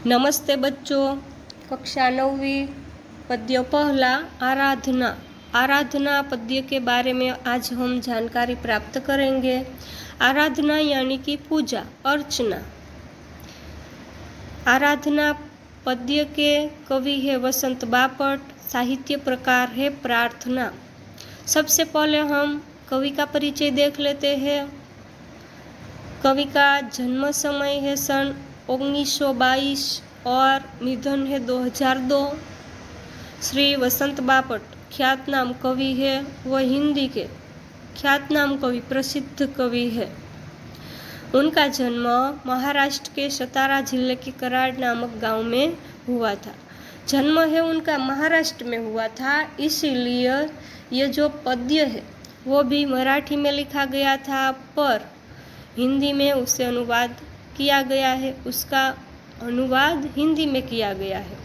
नमस्ते बच्चों। कक्षा 9वीं पद्य पहला आराधना। आराधना पद्य के बारे में आज हम जानकारी प्राप्त करेंगे। आराधना यानी कि पूजा अर्चना। आराधना पद्य के कवि है वसंत बापट। साहित्य प्रकार है प्रार्थना। सबसे पहले हम कवि का परिचय देख लेते हैं। कवि का जन्म समय है सन 1922 और निधन है 2002। श्री वसंत बापट ख्यातनाम कवि है। वह हिंदी के ख्यातनाम कवि प्रसिद्ध कवि है। उनका जन्म महाराष्ट्र के सतारा जिले के कराड नामक गांव में हुआ था। जन्म है उनका महाराष्ट्र में हुआ था, इसीलिए ये जो पद्य है वो भी मराठी में लिखा गया था, पर हिंदी में उसे अनुवाद किया गया है। उसका अनुवाद हिंदी में किया गया है,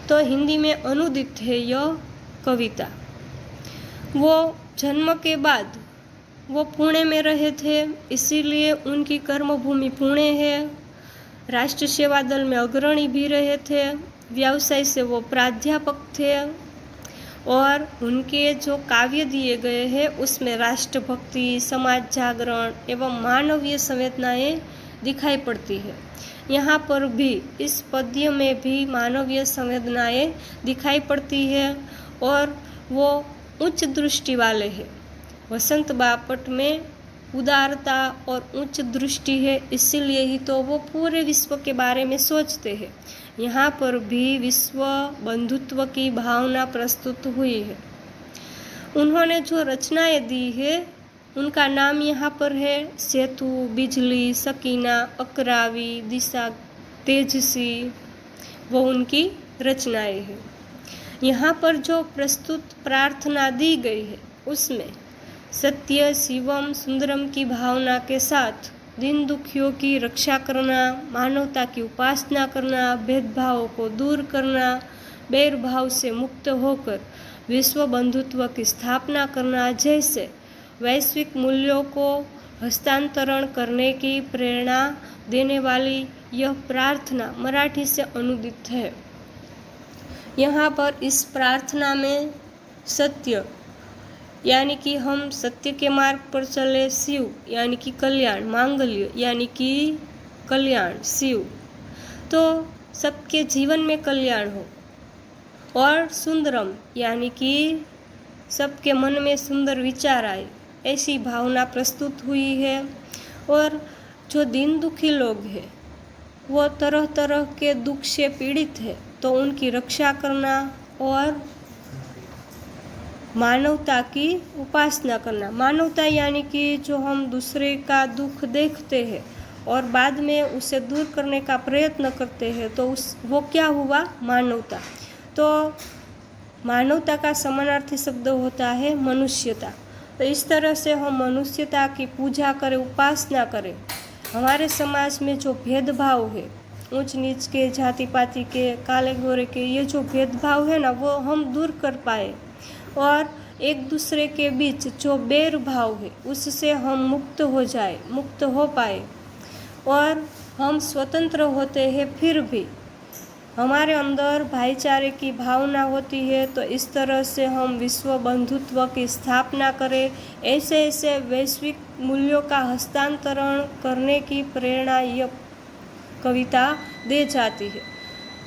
तो हिंदी में अनुदित है यह कविता। वो जन्म के बाद वो पुणे में रहे थे, इसीलिए उनकी कर्मभूमि पुणे है। राष्ट्र सेवा दल में अग्रणी भी रहे थे। व्यवसाय से वो प्राध्यापक थे और उनके जो काव्य दिए गए हैं उसमें राष्ट्रभक्ति, समाज जागरण एवं मानवीय संवेदनाएं दिखाई पड़ती है। यहाँ पर भी इस पद्य में भी मानवीय संवेदनाएं दिखाई पड़ती है और वो उच्च दृष्टि वाले हैं। वसंत बापट में उदारता और उच्च दृष्टि है, इसीलिए ही तो वो पूरे विश्व के बारे में सोचते हैं। यहाँ पर भी विश्व बंधुत्व की भावना प्रस्तुत हुई है। उन्होंने जो रचनाएं दी है उनका नाम यहाँ पर है सेतु, बिजली, सकीना, अकरावी, दिशा, तेजसी। वो उनकी रचनाएं हैं। यहाँ पर जो प्रस्तुत प्रार्थना दी गई है उसमें सत्य, शिवम, सुंदरम की भावना के साथ दीन दुखियों की रक्षा करना, मानवता की उपासना करना, भेदभावों को दूर करना, बैरभाव से मुक्त होकर विश्व बंधुत्व की स्थापना करना जैसे वैश्विक मूल्यों को हस्तांतरण करने की प्रेरणा देने वाली यह प्रार्थना मराठी से अनुदित है। यहाँ पर इस प्रार्थना में सत्य यानी कि हम सत्य के मार्ग पर चले, शिव यानी कि कल्याण, मांगल्य यानी कि कल्याण, शिव तो सबके जीवन में कल्याण हो, और सुंदरम यानी कि सबके मन में सुंदर विचार आए, ऐसी भावना प्रस्तुत हुई है। और जो दीन दुखी लोग हैं वो तरह तरह के दुख से पीड़ित है, तो उनकी रक्षा करना और मानवता की उपासना करना। मानवता यानी कि जो हम दूसरे का दुख देखते हैं और बाद में उसे दूर करने का प्रयत्न करते हैं, तो वो क्या हुआ? मानवता। तो मानवता का समानार्थी शब्द होता है मनुष्यता। तो इस तरह से हम मनुष्यता की पूजा करें, उपासना करें। हमारे समाज में जो भेदभाव है, ऊंच नीच के, जाति पाति के, काले गोरे के, ये जो भेदभाव है ना, वो हम दूर कर पाए और एक दूसरे के बीच जो बैर भाव है उससे हम मुक्त हो जाए, मुक्त हो पाए और हम स्वतंत्र होते हैं। फिर भी हमारे अंदर भाईचारे की भावना होती है, तो इस तरह से हम विश्व बंधुत्व की स्थापना करें। ऐसे ऐसे वैश्विक मूल्यों का हस्तांतरण करने की प्रेरणा यह कविता दे जाती है।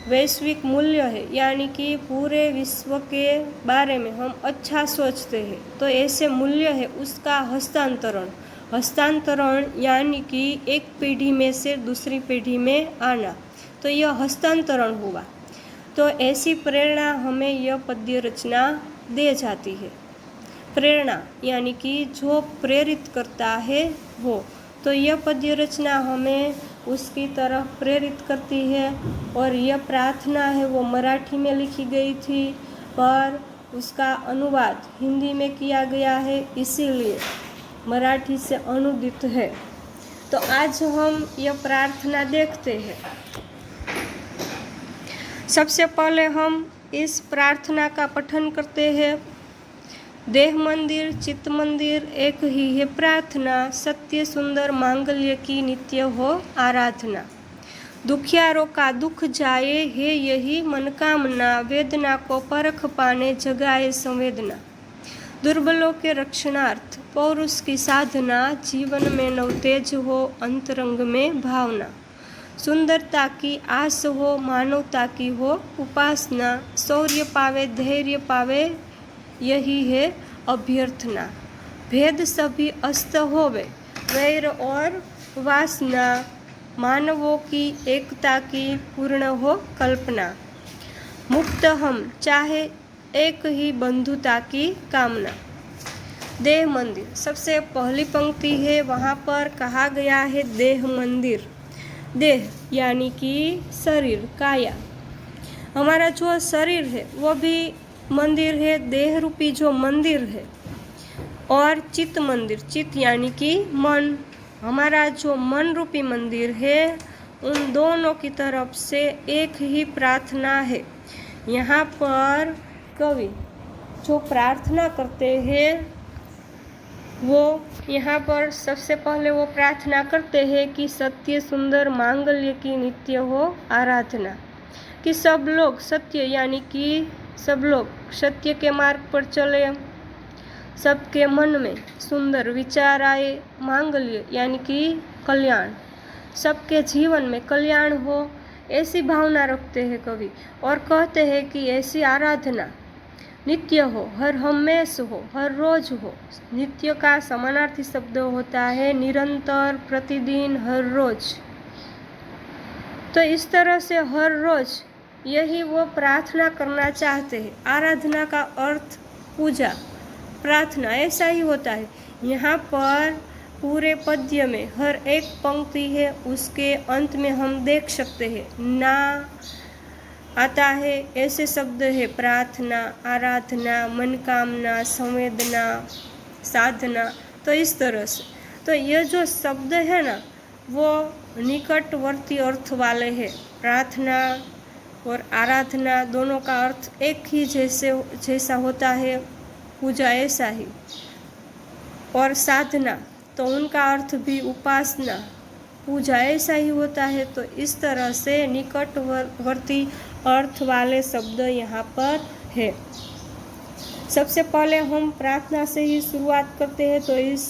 वैश्विक मूल्य है यानी कि पूरे विश्व के बारे में हम अच्छा सोचते हैं, तो ऐसे मूल्य है उसका हस्तांतरण। हस्तांतरण यानी कि एक पीढ़ी में से दूसरी पीढ़ी में आना, तो यह हस्तांतरण हुआ। तो ऐसी प्रेरणा हमें यह पद्य रचना दे जाती है। प्रेरणा यानी कि जो प्रेरित करता है वो, तो यह पद्य रचना हमें उसकी तरफ प्रेरित करती है। और यह प्रार्थना है वो मराठी में लिखी गई थी, पर उसका अनुवाद हिंदी में किया गया है, इसीलिए मराठी से अनुदित है। तो आज हम यह प्रार्थना देखते हैं। सबसे पहले हम इस प्रार्थना का पठन करते हैं। देह मंदिर चित्त मंदिर एक ही है प्रार्थना, सत्य सुंदर मांगल्य की नित्य हो आराधना। दुखियारों का दुख जाए है यही मनोकामना, वेदना को परख पाने जगाए संवेदना। दुर्बलों के रक्षणार्थ पौरुष की साधना, जीवन में नवतेज हो अंतरंग में भावना। सुंदरता की आस हो, मानवता की हो उपासना, शौर्य पावे धैर्य पावे यही है अभ्यर्थना। भेद सभी अस्त होवे, वैर और वासना, मानवों की एकता की पूर्ण हो कल्पना। मुक्त हम चाहे एक ही बंधुता की कामना। देह मंदिर, सबसे पहली पंक्ति है, वहाँ पर कहा गया है देह मंदिर। देह यानी कि शरीर, काया। हमारा जो शरीर है वो भी मंदिर है, देह रूपी जो मंदिर है। और चित्त मंदिर, चित्त यानी कि मन, हमारा जो मन रूपी मंदिर है, उन दोनों की तरफ से एक ही प्रार्थना है। यहाँ पर कवि जो प्रार्थना करते हैं वो यहाँ पर सबसे पहले वो प्रार्थना करते हैं कि सत्य सुंदर मांगल्य की नित्य हो आराधना। कि सब लोग सत्य यानी कि सब लोग सत्य के मार्ग पर चले, सबके मन में सुंदर विचार आए, मांगल्य यानी कि कल्याण, सबके जीवन में कल्याण हो, ऐसी भावना रखते हैं कवि। और कहते हैं कि ऐसी आराधना नित्य हो, हर हमेश हो, हर रोज हो। नित्य का समानार्थी शब्द होता है निरंतर, प्रतिदिन, हर रोज। तो इस तरह से हर रोज यही वो प्रार्थना करना चाहते हैं। आराधना का अर्थ पूजा, प्रार्थना, ऐसा ही होता है। यहाँ पर पूरे पद्य में हर एक पंक्ति है, उसके अंत में हम देख सकते हैं ना आता है ऐसे शब्द है प्रार्थना, आराधना, मनोकामना, संवेदना, साधना। तो इस तरह से तो ये जो शब्द है ना वो निकटवर्ती अर्थ वाले हैं। प्रार्थना और आराधना दोनों का अर्थ एक ही जैसा होता है, पूजा ऐसा ही। और साधना तो उनका अर्थ भी उपासना, पूजा ऐसा ही होता है। तो इस तरह से निकटवर्ती अर्थ वाले शब्द यहाँ पर है। सबसे पहले हम प्रार्थना से ही शुरुआत करते हैं। तो इस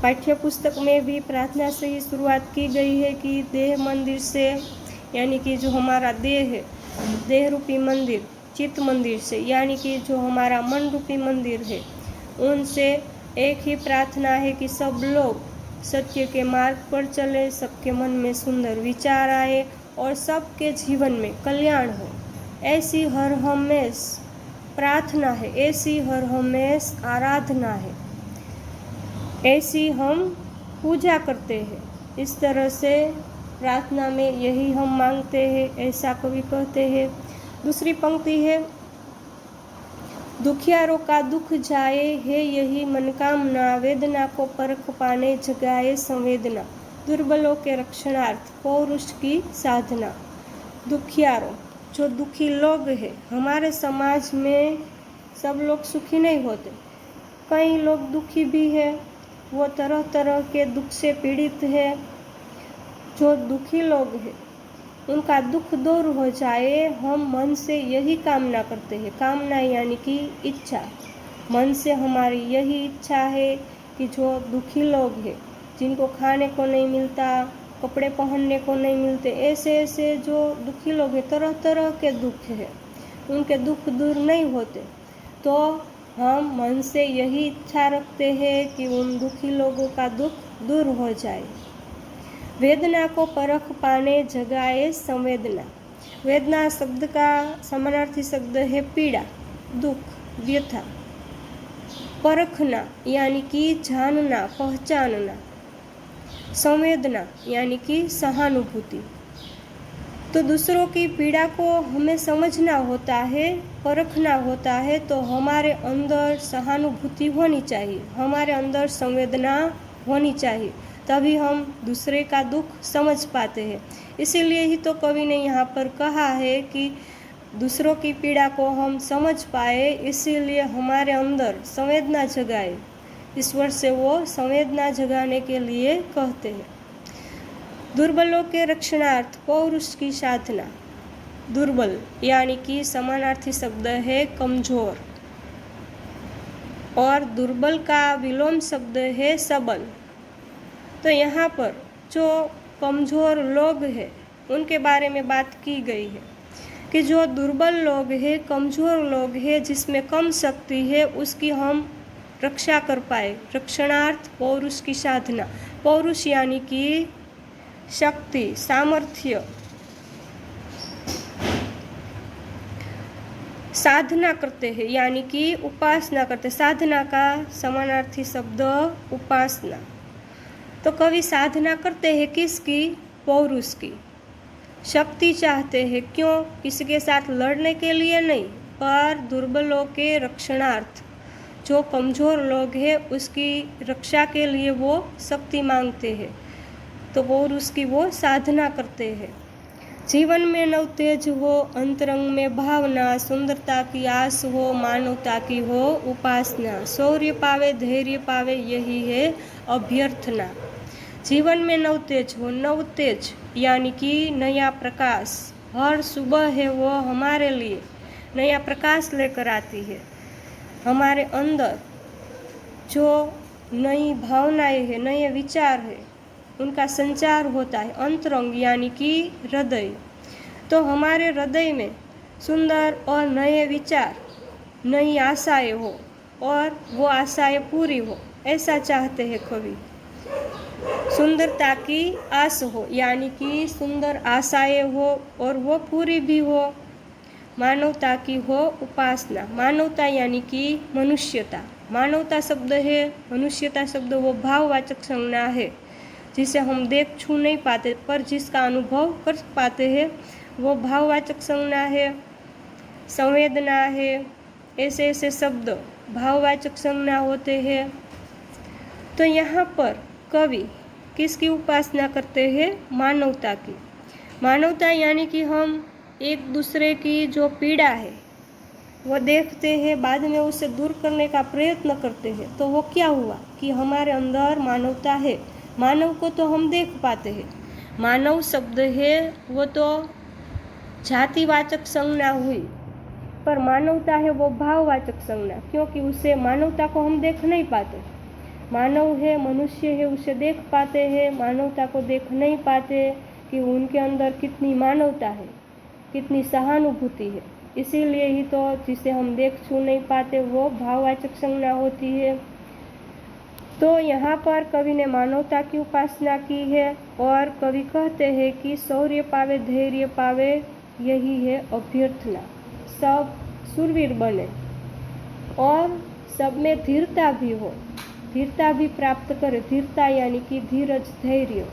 पाठ्य पुस्तक में भी प्रार्थना से ही शुरुआत की गई है कि देह मंदिर से, यानी कि जो हमारा देह है, देह रूपी मंदिर, चित्त मंदिर से यानी कि जो हमारा मन रूपी मंदिर है, उनसे एक ही प्रार्थना है कि सब लोग सत्य के मार्ग पर चले, सबके मन में सुंदर विचार आए और सबके जीवन में कल्याण हो। ऐसी हर हमेश प्रार्थना है, ऐसी हर हमेश आराधना है, ऐसी हम पूजा करते हैं। इस तरह से प्रार्थना में यही हम मांगते हैं, ऐसा कवि कहते हैं। दूसरी पंक्ति है, दुखियारों का दुख जाए है यही मनोकामना, वेदना को परख पाने जगाए संवेदना। दुर्बलों के रक्षणार्थ पौरुष की साधना। दुखियारों, जो दुखी लोग हैं, हमारे समाज में सब लोग सुखी नहीं होते, कई लोग दुखी भी है, वो तरह तरह के दुख से पीड़ित है। जो दुखी लोग हैं उनका दुख दूर हो जाए, हम मन से यही कामना करते हैं। कामना यानी कि इच्छा, मन से हमारी यही इच्छा है कि जो दुखी लोग हैं, जिनको खाने को नहीं मिलता, कपड़े पहनने को नहीं मिलते, ऐसे ऐसे जो दुखी लोग हैं, तरह तरह के दुख हैं, उनके दुख दूर नहीं होते, तो हम मन से यही इच्छा रखते हैं कि उन दुखी लोगों का दुख दूर हो जाए। वेदना को परख पाने जगाए संवेदना। वेदना शब्द का समानार्थी शब्द है पीड़ा, दुख, व्यथा। परखना यानी कि जानना, पहचानना। संवेदना यानी कि सहानुभूति। तो दूसरों की पीड़ा को हमें समझना होता है, परखना होता है, तो हमारे अंदर सहानुभूति होनी चाहिए, हमारे अंदर संवेदना होनी चाहिए, तभी हम दूसरे का दुख समझ पाते हैं। इसीलिए ही तो कवि ने यहाँ पर कहा है कि दूसरों की पीड़ा को हम समझ पाए, इसीलिए हमारे अंदर संवेदना जगाए। ईश्वर से वो संवेदना जगाने के लिए कहते हैं। दुर्बलों के रक्षणार्थ पौरुष की साधना। दुर्बल यानी कि समानार्थी शब्द है कमजोर, और दुर्बल का विलोम शब्द है सबल। तो यहाँ पर जो कमज़ोर लोग हैं उनके बारे में बात की गई है कि जो दुर्बल लोग हैं, कमज़ोर लोग हैं, जिसमें कम शक्ति है, उसकी हम रक्षा कर पाए। रक्षणार्थ पौरुष की साधना। पौरुष यानी कि शक्ति, सामर्थ्य। साधना करते हैं यानी कि उपासना करते। साधना का समानार्थी शब्द उपासना। तो कवि साधना करते हैं किसकी? पौरुष की। शक्ति चाहते हैं, क्यों? किसी के साथ लड़ने के लिए नहीं, पर दुर्बलों के रक्षणार्थ, जो कमज़ोर लोग हैं उसकी रक्षा के लिए वो शक्ति मांगते हैं। तो पौरुष की वो साधना करते हैं। जीवन में नव तेज हो, अंतरंग में भावना, सुंदरता की आस हो, मानवता की हो उपासना, शौर्य पावे, धैर्य पावे, यही है अभ्यर्थना। जीवन में नव तेज हो। नव तेज यानी कि नया प्रकाश। हर सुबह है वो हमारे लिए नया प्रकाश लेकर आती है। हमारे अंदर जो नई भावनाएं हैं, नए विचार है, उनका संचार होता है। अंतरंग यानी कि हृदय। तो हमारे हृदय में सुंदर और नए विचार, नई आशाएं हो, और वो आशाएं पूरी हो, ऐसा चाहते हैं कवि। सुंदरता की आस हो यानी कि सुंदर आशाएं हो और वो पूरी भी हो। मानवता की हो उपासना। मानवता यानी कि मनुष्यता। मानवता शब्द है, मनुष्यता शब्द वो भाववाचक संज्ञा है, जिसे हम देख छू नहीं पाते पर जिसका अनुभव कर पाते हैं, वो भाववाचक संज्ञा है। संवेदना है, ऐसे ऐसे शब्द भाववाचक संज्ञा होते हैं। तो यहाँ पर कवि किसकी उपासना करते हैं? मानवता की। मानवता यानी कि हम एक दूसरे की जो पीड़ा है वो देखते हैं, बाद में उसे दूर करने का प्रयत्न करते हैं। तो वो क्या हुआ कि हमारे अंदर मानवता है। मानव को तो हम देख पाते हैं। मानव शब्द है वो तो जातिवाचक संज्ञा हुई, पर मानवता है वो भाववाचक संज्ञा, क्योंकि उसे मानवता को हम देख नहीं पाते। मानव है, मनुष्य है, उसे देख पाते हैं, मानवता को देख नहीं पाते कि उनके अंदर कितनी मानवता है, कितनी सहानुभूति है। इसीलिए ही तो जिसे हम देख छू नहीं पाते वो भाववाचक संज्ञा होती है। तो यहाँ पर कवि ने मानवता की उपासना की है, और कवि कहते हैं कि शौर्य पावे, धैर्य पावे, यही है अभ्यर्थना। सब शूरवीर बने और सब में धीरता भी हो, धीरता भी प्राप्त करे। धीरता यानी कि धीरज, धैर्य,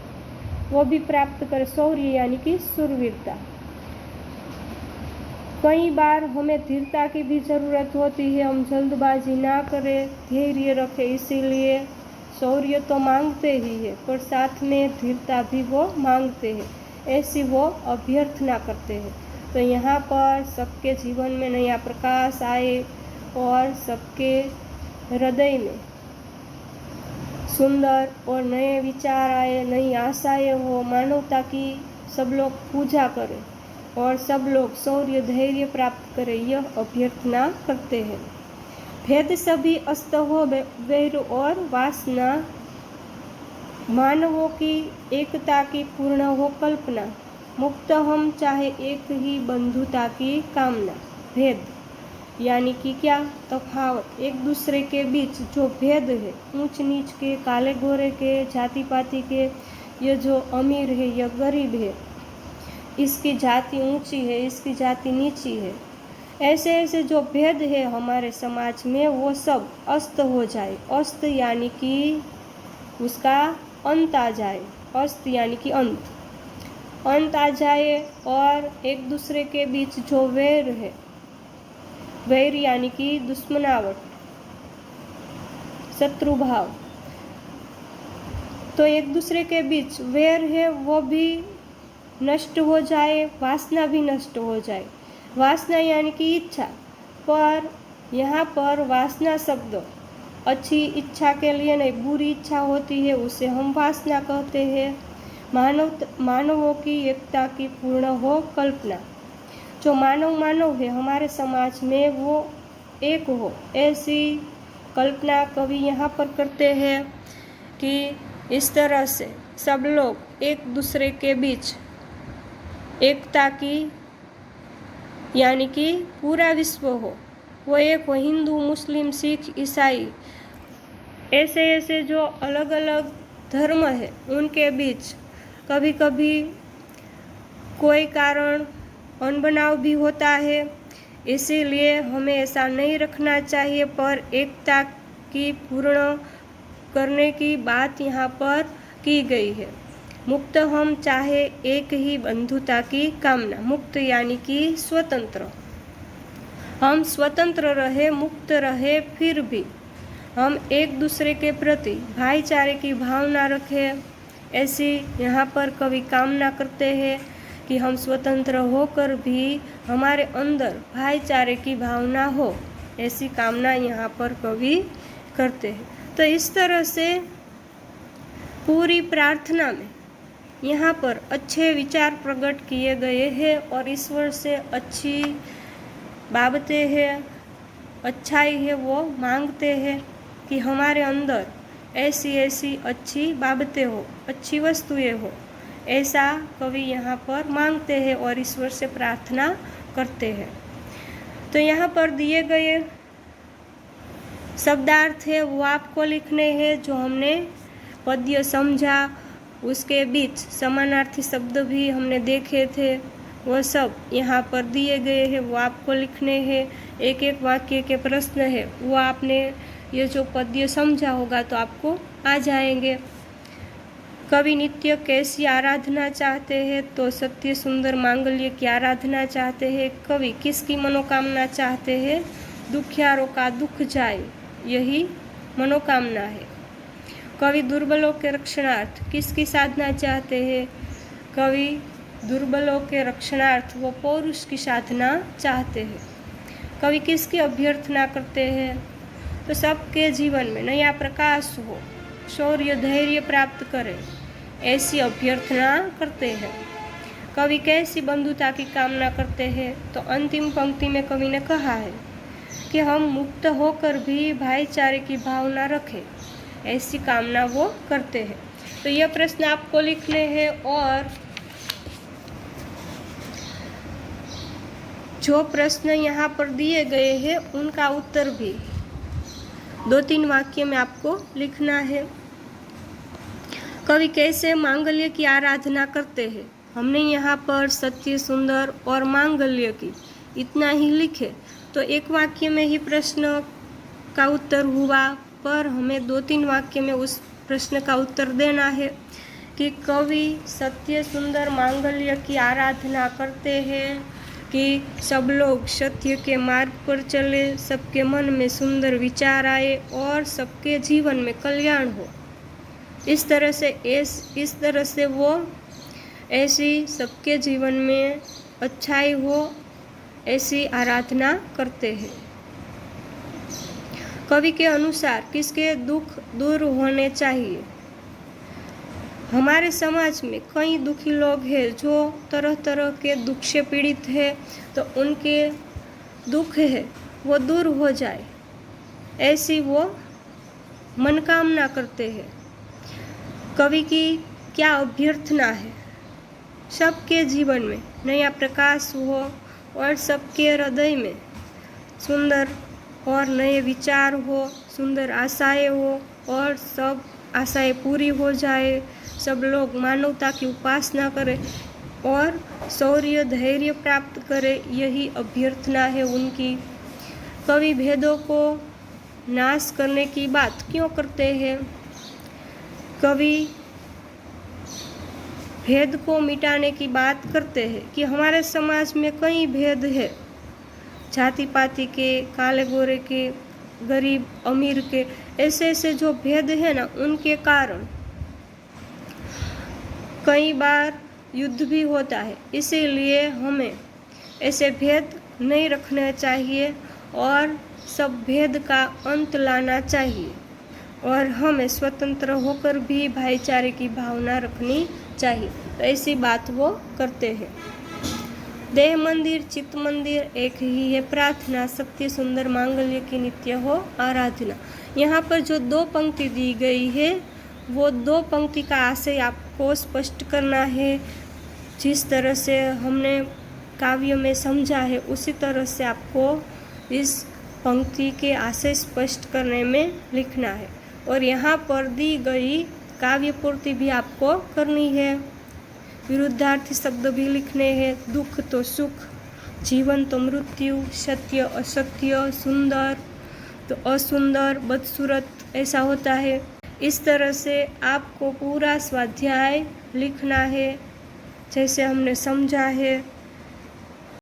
वो भी प्राप्त करे। शौर्य यानी कि शूरवीरता। कई बार हमें धीरता की भी ज़रूरत होती है, हम जल्दबाजी ना करें, धैर्य रखें। इसीलिए शौर्य तो मांगते ही है, पर साथ में धीरता भी वो मांगते हैं, ऐसी वो अभ्यर्थना करते हैं। तो यहाँ पर सबके जीवन में नया प्रकाश आए और सबके हृदय में सुंदर और नए विचार आए, नई आशाएं हो, मानवता की सब लोग पूजा करें और सब लोग शौर्य, धैर्य प्राप्त करें, यह अभ्यर्थना करते हैं। भेद सभी अस्त हो, वैर और वासना, मानवों की एकता की पूर्ण हो कल्पना, मुक्त हम चाहे एक ही बंधुता की कामना। भेद यानी कि क्या? तफावत, एक दूसरे के बीच जो भेद है, ऊंच नीच के, काले गोरे के, जाति पाति के, ये जो अमीर है, यह गरीब है, इसकी जाति ऊंची है, इसकी जाति नीची है, ऐसे ऐसे जो भेद है हमारे समाज में, वो सब अस्त हो जाए। अस्त यानी कि उसका अंत आ जाए। अस्त यानी कि अंत आ जाए, और एक दूसरे के बीच जो वैर है, वैर यानी कि दुश्मनावट, शत्रुभाव, तो एक दूसरे के बीच वैर है वो भी नष्ट हो जाए, वासना भी नष्ट हो जाए। वासना यानी कि इच्छा, पर यहाँ पर वासना शब्द अच्छी इच्छा के लिए नहीं, बुरी इच्छा होती है उसे हम वासना कहते हैं। मानवों की एकता की पूर्ण हो कल्पना। जो मानव है हमारे समाज में वो एक हो, ऐसी कल्पना कवि यहाँ पर करते हैं कि इस तरह से सब लोग एक दूसरे के बीच एकता की, यानी कि पूरा विश्व हो, वो एक हो, हिंदू मुस्लिम सिख ईसाई, ऐसे जो अलग अलग धर्म है उनके बीच कभी कभी कोई कारण अनबनाव भी होता है, इसीलिए हमें ऐसा नहीं रखना चाहिए, पर एकता की पूर्ण करने की बात यहाँ पर की गई है। मुक्त हम चाहे एक ही बंधुता की कामना। मुक्त यानी कि स्वतंत्र, हम स्वतंत्र रहे, मुक्त रहे, फिर भी हम एक दूसरे के प्रति भाईचारे की भावना रखें, ऐसी यहाँ पर कवि कामना करते हैं कि हम स्वतंत्र होकर भी हमारे अंदर भाईचारे की भावना हो, ऐसी कामना यहाँ पर कवि करते हैं। तो इस तरह से पूरी प्रार्थना में यहाँ पर अच्छे विचार प्रकट किए गए हैं और ईश्वर से अच्छी बाबतें हैं, अच्छाई है वो मांगते हैं कि हमारे अंदर ऐसी अच्छी बाबतें हो, अच्छी वस्तुएं हो, ऐसा कवि यहाँ पर मांगते हैं और ईश्वर से प्रार्थना करते हैं। तो यहाँ पर दिए गए शब्दार्थ है वो आपको लिखने हैं। जो हमने पद्य समझा उसके बीच समानार्थी शब्द भी हमने देखे थे, वो सब यहाँ पर दिए गए हैं, वो आपको लिखने हैं। एक एक वाक्य के प्रश्न है वो आपने ये जो पद्य समझा होगा तो आपको आ जाएंगे। कवि नित्य कैसी आराधना चाहते हैं? तो सत्य सुंदर मांगल्य की आराधना चाहते हैं। कवि किसकी मनोकामना चाहते हैं? दुखियारों का दुख जाए, यही मनोकामना है। कवि दुर्बलों के रक्षणार्थ किसकी साधना चाहते हैं? कवि दुर्बलों के रक्षणार्थ वो पौरुष की साधना चाहते हैं। कवि किसकी अभ्यर्थना करते हैं? तो सबके जीवन में नया प्रकाश हो, शौर्य धैर्य प्राप्त करे, ऐसी अभ्यर्थना करते हैं। कवि कैसी बंधुता की कामना करते हैं? तो अंतिम पंक्ति में कवि ने कहा है कि हम मुक्त होकर भी भाईचारे की भावना रखें, ऐसी कामना वो करते हैं। तो यह प्रश्न आपको लिखने हैं और जो प्रश्न यहाँ पर दिए गए हैं उनका उत्तर भी 2-3 वाक्य में आपको लिखना है। कवि कैसे मांगल्य की आराधना करते हैं? हमने यहाँ पर सत्य सुंदर और मांगल्य की इतना ही लिखे तो एक वाक्य में ही प्रश्न का उत्तर हुआ, पर हमें 2-3 वाक्य में उस प्रश्न का उत्तर देना है कि कवि सत्य सुंदर मांगल्य की आराधना करते हैं कि सब लोग सत्य के मार्ग पर चले, सबके मन में सुंदर विचार आए और सबके जीवन में कल्याण हो। इस तरह से वो ऐसी सबके जीवन में अच्छाई हो, ऐसी आराधना करते हैं। कवि के अनुसार किसके दुख दूर होने चाहिए? हमारे समाज में कई दुखी लोग हैं जो तरह तरह के दुख से पीड़ित है, तो उनके दुख है वो दूर हो जाए, ऐसी वो मनोकामना करते हैं। कवि की क्या अभ्यर्थना है? सबके जीवन में नया प्रकाश हो और सबके हृदय में सुंदर और नए विचार हो, सुंदर आशाएं हो और सब आशाएं पूरी हो जाए, सब लोग मानवता की उपासना करें और शौर्य धैर्य प्राप्त करें, यही अभ्यर्थना है उनकी। कवि भेदों को नाश करने की बात क्यों करते हैं? कवि भेद को मिटाने की बात करते हैं कि हमारे समाज में कई भेद है, जाति पाति के, काले गोरे के, गरीब अमीर के, ऐसे जो भेद है ना, उनके कारण कई बार युद्ध भी होता है। इसीलिए हमें ऐसे भेद नहीं रखने चाहिए और सब भेद का अंत लाना चाहिए और हमें स्वतंत्र होकर भी भाईचारे की भावना रखनी चाहिए। तो ऐसी बात वो करते हैं। देह मंदिर चित्त मंदिर एक ही है प्रार्थना, सत्य सुंदर मांगल्य की नित्य हो आराधना। यहाँ पर जो 2 पंक्ति दी गई है वो 2 पंक्ति का आशय आपको स्पष्ट करना है। जिस तरह से हमने काव्य में समझा है उसी तरह से आपको इस पंक्ति के आशय स्पष्ट करने में लिखना है। और यहाँ पर दी गई काव्य पूर्ति भी आपको करनी है। विरुद्धार्थी शब्द भी लिखने हैं। दुख तो सुख, जीवन तो मृत्यु, सत्य असत्य, सुंदर तो असुंदर, बदसूरत, ऐसा होता है। इस तरह से आपको पूरा स्वाध्याय लिखना है जैसे हमने समझा है।